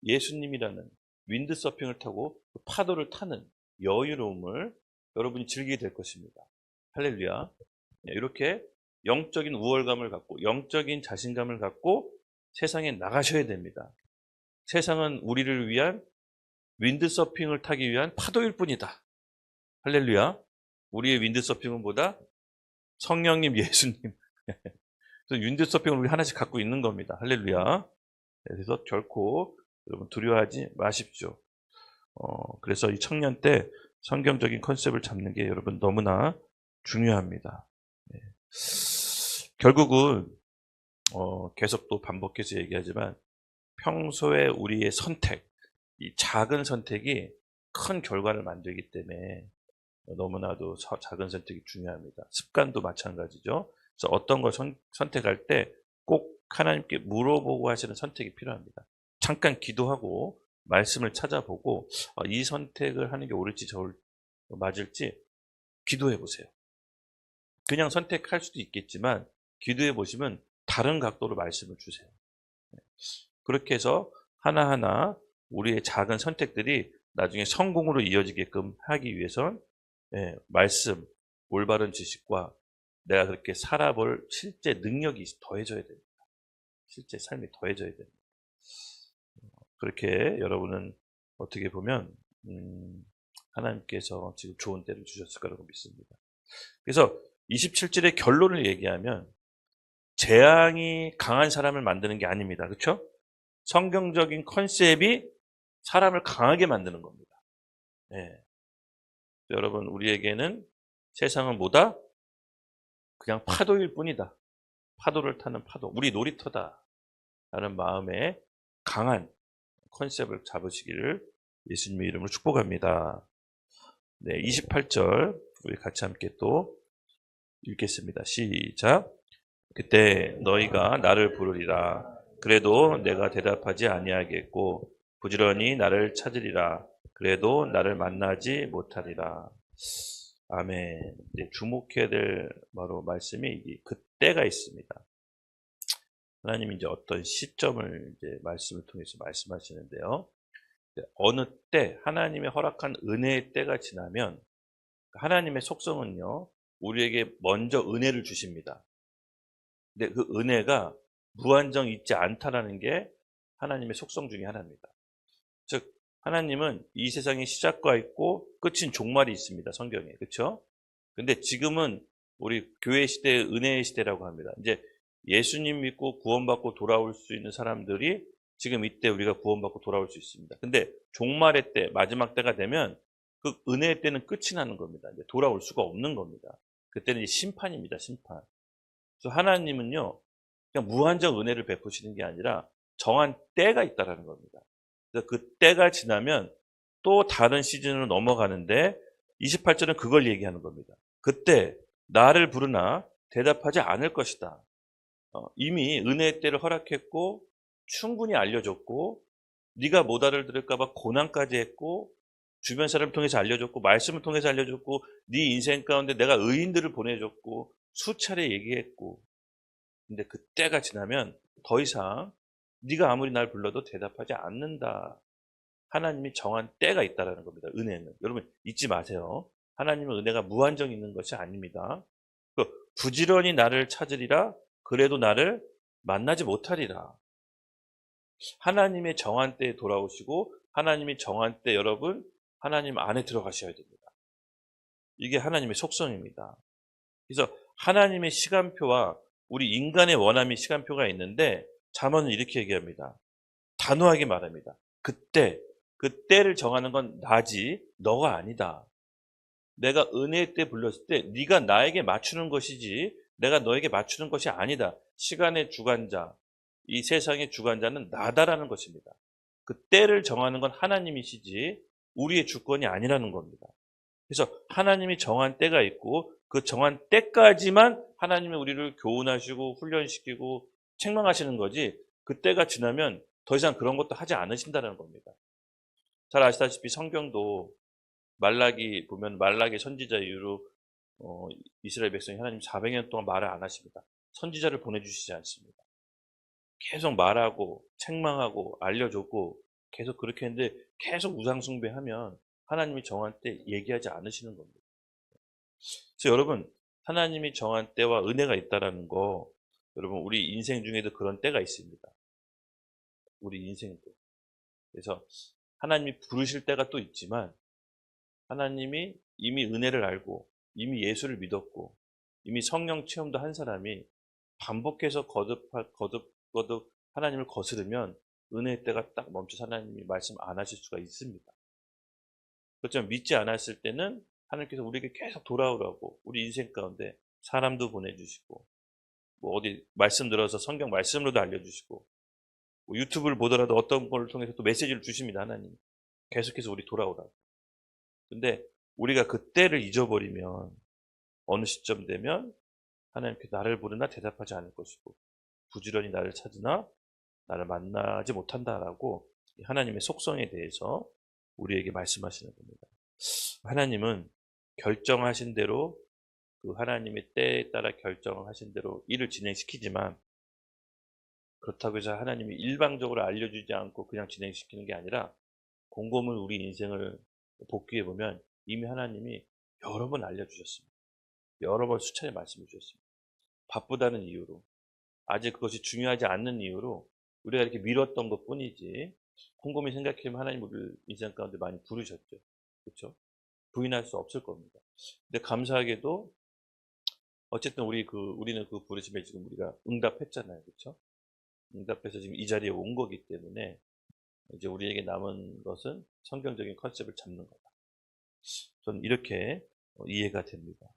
예수님이라는 윈드 서핑을 타고 그 파도를 타는 여유로움을 여러분이 즐기게 될 것입니다. 할렐루야. 이렇게 영적인 우월감을 갖고 영적인 자신감을 갖고 세상에 나가셔야 됩니다. 세상은 우리를 위한 윈드서핑을 타기 위한 파도일 뿐이다. 할렐루야. 우리의 윈드서핑은 뭐다? 성령님, 예수님. 그래서 윈드서핑을 우리 하나씩 갖고 있는 겁니다. 할렐루야. 그래서 결코 여러분 두려워하지 마십시오. 그래서 이 청년 때 성경적인 컨셉을 잡는 게 여러분 너무나 중요합니다. 네. 결국은 계속 또 반복해서 얘기하지만 평소에 우리의 선택, 이 작은 선택이 큰 결과를 만들기 때문에 너무나도 작은 선택이 중요합니다. 습관도 마찬가지죠. 그래서 어떤 걸 선택할 때 꼭 하나님께 물어보고 하시는 선택이 필요합니다. 잠깐 기도하고 말씀을 찾아보고 이 선택을 하는 게 옳을지 맞을지 기도해 보세요. 그냥 선택할 수도 있겠지만 기도해 보시면 다른 각도로 말씀을 주세요. 그렇게 해서 하나하나 우리의 작은 선택들이 나중에 성공으로 이어지게끔 하기 위해선 말씀, 올바른 지식과 내가 그렇게 살아볼 실제 능력이 더해져야 됩니다. 실제 삶이 더해져야 됩니다. 그렇게 여러분은 어떻게 보면 하나님께서 지금 좋은 때를 주셨을 거라고 믿습니다. 그래서 27절의 결론을 얘기하면 재앙이 강한 사람을 만드는 게 아닙니다. 그렇죠? 성경적인 컨셉이 사람을 강하게 만드는 겁니다. 네. 여러분, 우리에게는 세상은 뭐다? 그냥 파도일 뿐이다. 파도를 타는 파도. 우리 놀이터다. 라는 마음에 강한 컨셉을 잡으시기를 예수님의 이름으로 축복합니다. 네, 28절 우리 같이 함께 또 읽겠습니다. 시작. 그때 너희가 나를 부르리라. 그래도 내가 대답하지 아니하겠고 부지런히 나를 찾으리라. 그래도 나를 만나지 못하리라. 아멘. 이제 주목해야 될 바로 말씀이 그때가 있습니다. 하나님이 이제 어떤 시점을 이제 말씀을 통해서 말씀하시는데요. 어느 때 하나님의 허락한 은혜의 때가 지나면 하나님의 속성은요, 우리에게 먼저 은혜를 주십니다. 근데 그 은혜가 무한정 있지 않다라는 게 하나님의 속성 중에 하나입니다. 즉 하나님은 이 세상에 시작과 있고 끝인 종말이 있습니다. 성경에. 그렇죠? 근데 지금은 우리 교회 시대의 은혜의 시대라고 합니다. 이제 예수님 믿고 구원받고 돌아올 수 있는 사람들이 지금 이때 우리가 구원받고 돌아올 수 있습니다. 근데 종말의 때, 마지막 때가 되면 그 은혜의 때는 끝이 나는 겁니다. 이제 돌아올 수가 없는 겁니다. 그때는 이제 심판입니다. 심판. 그래서 하나님은요, 그냥 무한정 은혜를 베푸시는 게 아니라 정한 때가 있다라는 겁니다. 그래서 그 때가 지나면 또 다른 시즌으로 넘어가는데 28절은 그걸 얘기하는 겁니다. 그때 나를 부르나 대답하지 않을 것이다. 이미 은혜의 때를 허락했고 충분히 알려줬고 네가 못 알아들을까 봐 고난까지 했고 주변 사람을 통해서 알려줬고 말씀을 통해서 알려줬고 네 인생 가운데 내가 의인들을 보내줬고 수차례 얘기했고 근데 그 때가 지나면 더 이상 네가 아무리 날 불러도 대답하지 않는다. 하나님이 정한 때가 있다는 겁니다. 은혜는. 여러분 잊지 마세요. 하나님은 은혜가 무한정 있는 것이 아닙니다. 부지런히 나를 찾으리라. 그래도 나를 만나지 못하리라. 하나님의 정한 때에 돌아오시고 하나님이 정한 때 여러분 하나님 안에 들어가셔야 됩니다. 이게 하나님의 속성입니다. 그래서 하나님의 시간표와 우리 인간의 원함이 시간표가 있는데 잠언은 이렇게 얘기합니다. 단호하게 말합니다. 그때를 정하는 건 나지 너가 아니다. 내가 은혜의 때 불렀을 때 네가 나에게 맞추는 것이지 내가 너에게 맞추는 것이 아니다. 시간의 주관자, 이 세상의 주관자는 나다라는 것입니다. 그 때를 정하는 건 하나님이시지 우리의 주권이 아니라는 겁니다. 그래서 하나님이 정한 때가 있고 그 정한 때까지만 하나님이 우리를 교훈하시고 훈련시키고 책망하시는 거지 그 때가 지나면 더 이상 그런 것도 하지 않으신다는 겁니다. 잘 아시다시피 성경도 말라기 보면 말라기 선지자 이후로 이스라엘 백성이 하나님 400년 동안 말을 안 하십니다. 선지자를 보내주시지 않습니다. 계속 말하고 책망하고 알려줬고 계속 그렇게 했는데 계속 우상숭배하면 하나님이 정한 때 얘기하지 않으시는 겁니다. 그래서 여러분 하나님이 정한 때와 은혜가 있다라는 거 여러분 우리 인생 중에도 그런 때가 있습니다. 우리 인생도. 그래서 하나님이 부르실 때가 또 있지만 하나님이 이미 은혜를 알고 이미 예수를 믿었고 이미 성령 체험도 한 사람이 반복해서 거듭 하나님을 거스르면 은혜의 때가 딱 멈춰서 하나님이 말씀 안 하실 수가 있습니다. 그렇지만 믿지 않았을 때는 하나님께서 우리에게 계속 돌아오라고 우리 인생 가운데 사람도 보내주시고 뭐 어디 말씀 들어서 성경 말씀으로도 알려주시고 뭐 유튜브를 보더라도 어떤 걸 통해서 또 메시지를 주십니다. 하나님 계속해서 우리 돌아오라고. 근데 우리가 그 때를 잊어버리면 어느 시점 되면 하나님께서 나를 부르나 대답하지 않을 것이고 부지런히 나를 찾으나 나를 만나지 못한다라고 하나님의 속성에 대해서 우리에게 말씀하시는 겁니다. 하나님은 결정하신 대로 그 하나님의 때에 따라 결정하신 대로 일을 진행시키지만 그렇다고 해서 하나님이 일방적으로 알려주지 않고 그냥 진행시키는 게 아니라 곰곰이 우리 인생을 복귀해 보면 이미 하나님이 여러 번 알려주셨습니다. 여러 번 수차례 말씀해 주셨습니다. 바쁘다는 이유로 아직 그것이 중요하지 않는 이유로 우리가 이렇게 미뤘던 것 뿐이지 곰곰이 생각해보면 하나님 우리를 인생 가운데 많이 부르셨죠. 그렇죠? 부인할 수 없을 겁니다. 근데 감사하게도 어쨌든 우리는 그 부르심에 지금 우리가 응답했잖아요. 그렇죠? 응답해서 지금 이 자리에 온 거기 때문에 이제 우리에게 남은 것은 성경적인 컨셉을 잡는 거다. 저는 이렇게 이해가 됩니다.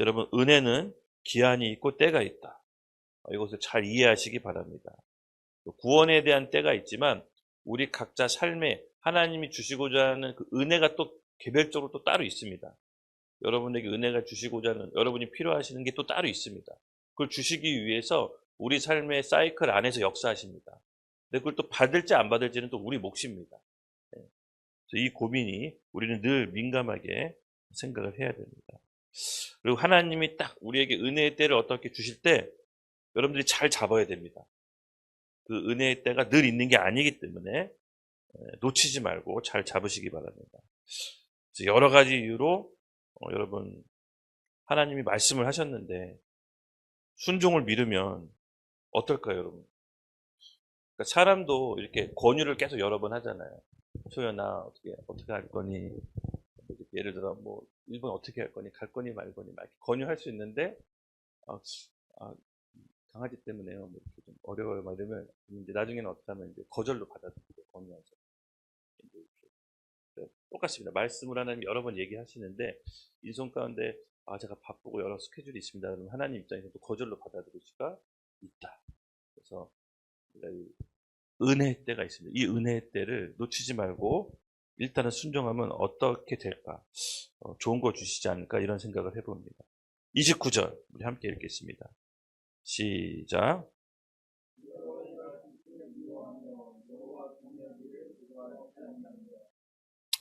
여러분 은혜는 기한이 있고 때가 있다. 이것을 잘 이해하시기 바랍니다. 구원에 대한 때가 있지만 우리 각자 삶에 하나님이 주시고자 하는 그 은혜가 또 개별적으로 또 따로 있습니다. 여러분에게 은혜가 주시고자 하는 여러분이 필요하시는 게 또 따로 있습니다. 그걸 주시기 위해서 우리 삶의 사이클 안에서 역사하십니다. 근데 그걸 또 받을지 안 받을지는 또 우리 몫입니다. 이 고민이 우리는 늘 민감하게 생각을 해야 됩니다. 그리고 하나님이 딱 우리에게 은혜의 때를 어떻게 주실 때 여러분들이 잘 잡아야 됩니다. 그 은혜의 때가 늘 있는 게 아니기 때문에 놓치지 말고 잘 잡으시기 바랍니다. 여러 가지 이유로 여러분 하나님이 말씀을 하셨는데 순종을 미루면 어떨까요, 여러분? 그러니까 사람도 이렇게 권유를 계속 여러 번 하잖아요. 소연아 어떻게 할 거니? 예를 들어 뭐 일본 어떻게 할 거니? 갈 거니 말 거니 막 권유할 수 있는데 강아지 때문에요. 뭐 이렇게 좀 어려워요. 막 이러면 이제 나중에는 어떻게 하면 이제 거절로 받아들이고 권유해서 똑같습니다. 말씀을 하나님 여러 번 얘기하시는데 인성 가운데 제가 바쁘고 여러 스케줄이 있습니다. 그러면 하나님 입장에서 또 거절로 받아들일 수가 있다. 그래서 은혜의 때가 있습니다. 이 은혜의 때를 놓치지 말고 일단은 순종하면 어떻게 될까? 좋은 거 주시지 않을까? 이런 생각을 해봅니다. 29절 우리 함께 읽겠습니다. 시작.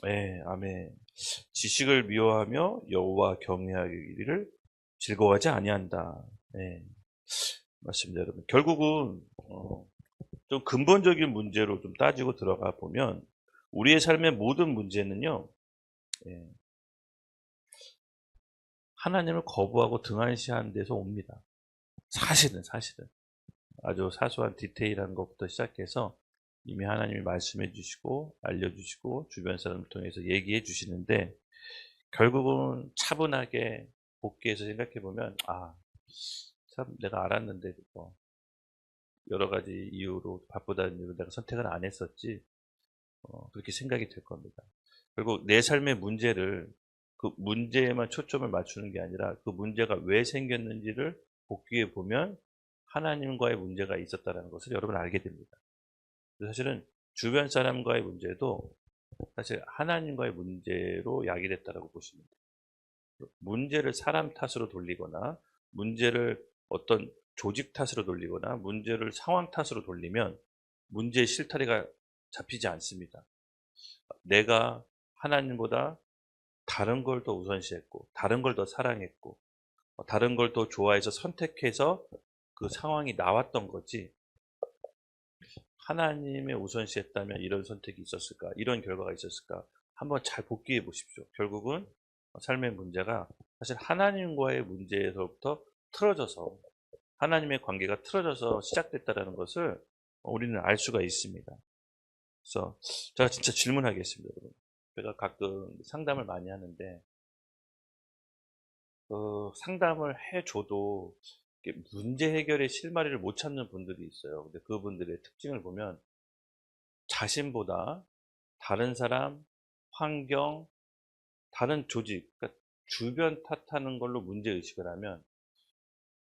네, 아멘. 지식을 미워하며 여호와 경외하기를 즐거워하지 아니한다. 네, 맞습니다, 여러분. 결국은 좀 근본적인 문제로 좀 따지고 들어가 보면 우리의 삶의 모든 문제는요, 하나님을 거부하고 등한시한 데서 옵니다. 사실은 아주 사소한 디테일한 것부터 시작해서 이미 하나님이 말씀해 주시고 알려주시고 주변 사람을 통해서 얘기해 주시는데, 결국은 차분하게 복귀해서 생각해 보면 참 내가 알았는데 여러 가지 이유로, 바쁘다는 이유로 내가 선택을 안 했었지, 그렇게 생각이 될 겁니다. 결국 내 삶의 문제를, 그 문제에만 초점을 맞추는 게 아니라 그 문제가 왜 생겼는지를 복귀해 보면 하나님과의 문제가 있었다는 것을 여러분 알게 됩니다. 사실은 주변 사람과의 문제도 사실 하나님과의 문제로 야기됐다라고 보시면 돼요. 문제를 사람 탓으로 돌리거나, 문제를 어떤 조직 탓으로 돌리거나, 문제를 상황 탓으로 돌리면 문제의 실타래가 잡히지 않습니다. 내가 하나님보다 다른 걸 더 우선시했고, 다른 걸 더 사랑했고, 다른 걸 더 좋아해서 선택해서 그 상황이 나왔던 거지, 하나님의 우선시했다면 이런 선택이 있었을까, 이런 결과가 있었을까, 한번 잘 복귀해 보십시오. 결국은 삶의 문제가 사실 하나님과의 문제에서부터 틀어져서, 하나님의 관계가 틀어져서 시작됐다는 것을 우리는 알 수가 있습니다. 그래서 제가 진짜 질문하겠습니다, 여러분. 제가 가끔 상담을 많이 하는데, 상담을 해줘도 문제 해결의 실마리를 못 찾는 분들이 있어요. 근데 그분들의 특징을 보면 자신보다 다른 사람, 환경, 다른 조직, 그러니까 주변 탓하는 걸로 문제의식을 하면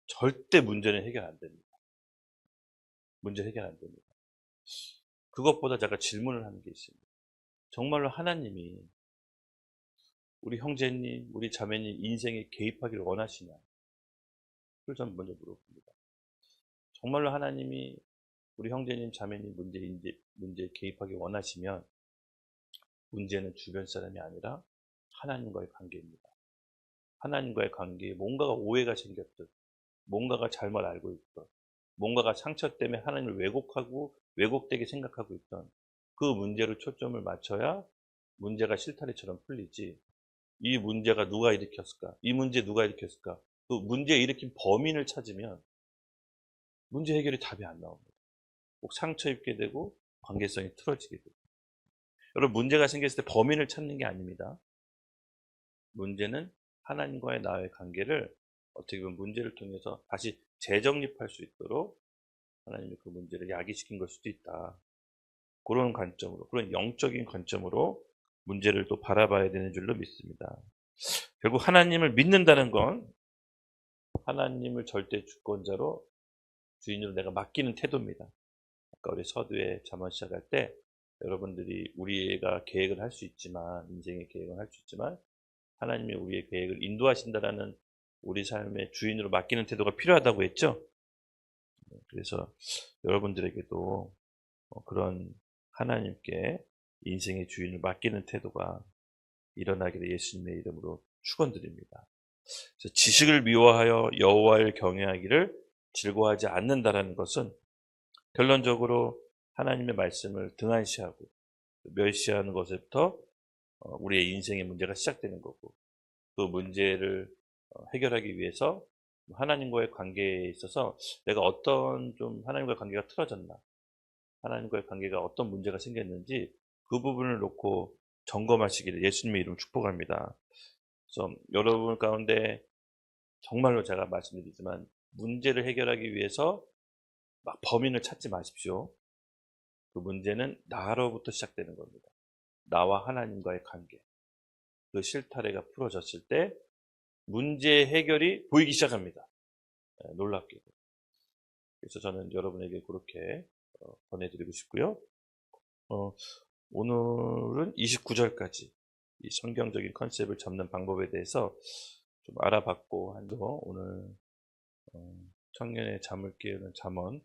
절대 문제는 해결 안 됩니다. 문제 해결 안 됩니다. 그것보다 제가 질문을 하는 게 있습니다. 정말로 하나님이 우리 형제님, 우리 자매님 인생에 개입하기를 원하시냐? 그걸 전 먼저 물어봅니다. 정말로 하나님이 우리 형제님, 자매님 문제에 개입하기 원하시면 문제는 주변 사람이 아니라 하나님과의 관계입니다. 하나님과의 관계에 뭔가가 오해가 생겼든, 뭔가가 잘못 알고 있든, 뭔가가 상처 때문에 하나님을 왜곡하고 왜곡되게 생각하고 있던 그 문제로 초점을 맞춰야 문제가 실타래처럼 풀리지, 이 문제가 누가 일으켰을까? 이 문제 누가 일으켰을까? 그 문제 일으킨 범인을 찾으면 문제 해결이 답이 안 나옵니다. 꼭 상처 입게 되고 관계성이 틀어지게 되고. 여러분, 문제가 생겼을 때 범인을 찾는 게 아닙니다. 문제는 하나님과의 나의 관계를 어떻게 보면 문제를 통해서 다시 재정립할 수 있도록 하나님이 그 문제를 야기시킨 걸 수도 있다. 그런 관점으로, 그런 영적인 관점으로 문제를 또 바라봐야 되는 줄로 믿습니다. 결국 하나님을 믿는다는 건 하나님을 절대 주권자로, 주인으로 내가 맡기는 태도입니다. 아까 우리 서두에 잠언 시작할 때 여러분들이 우리가 계획을 할 수 있지만, 인생의 계획을 할 수 있지만 하나님이 우리의 계획을 인도하신다라는 우리 삶의 주인으로 맡기는 태도가 필요하다고 했죠. 그래서 여러분들에게도 그런 하나님께 인생의 주인을 맡기는 태도가 일어나기를 예수님의 이름으로 축원드립니다. 그래서 지식을 미워하여 여호와를 경외하기를 즐거워하지 않는다라는 것은 결론적으로 하나님의 말씀을 등한시하고 멸시하는 것에부터 우리의 인생의 문제가 시작되는 거고, 그 문제를 해결하기 위해서 하나님과의 관계에 있어서 내가 어떤 좀 하나님과의 관계가 틀어졌나, 하나님과의 관계가 어떤 문제가 생겼는지 그 부분을 놓고 점검하시기를 예수님의 이름으로 축복합니다. 그래서 여러분 가운데 정말로 제가 말씀드리지만 문제를 해결하기 위해서 막 범인을 찾지 마십시오. 그 문제는 나로부터 시작되는 겁니다. 나와 하나님과의 관계. 그 실타래가 풀어졌을 때 문제 해결이 보이기 시작합니다. 놀랍게도. 그래서 저는 여러분에게 그렇게 권해드리고 싶고요. 오늘은 29절까지 이 성경적인 컨셉을 잡는 방법에 대해서 좀 알아봤고, 오늘 청년의 잠을 깨우는 잠언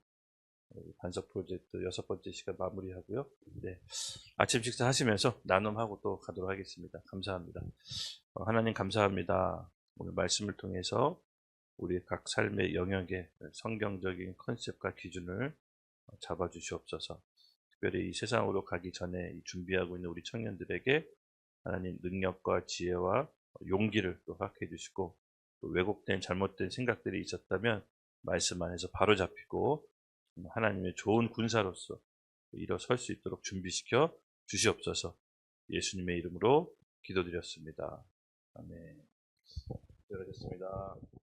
반석 프로젝트 6번째 시간 마무리하고요. 네, 아침 식사 하시면서 나눔하고 또 가도록 하겠습니다. 감사합니다. 하나님 감사합니다. 오늘 말씀을 통해서 우리 각 삶의 영역에 성경적인 컨셉과 기준을 잡아주시옵소서. 특별히 이 세상으로 가기 전에 준비하고 있는 우리 청년들에게 하나님 능력과 지혜와 용기를 또 허락해 주시고, 또 왜곡된 잘못된 생각들이 있었다면 말씀 안에서 바로 잡히고 하나님의 좋은 군사로서 일어설 수 있도록 준비시켜 주시옵소서. 예수님의 이름으로 기도드렸습니다. 아멘. 기도드렸습니다.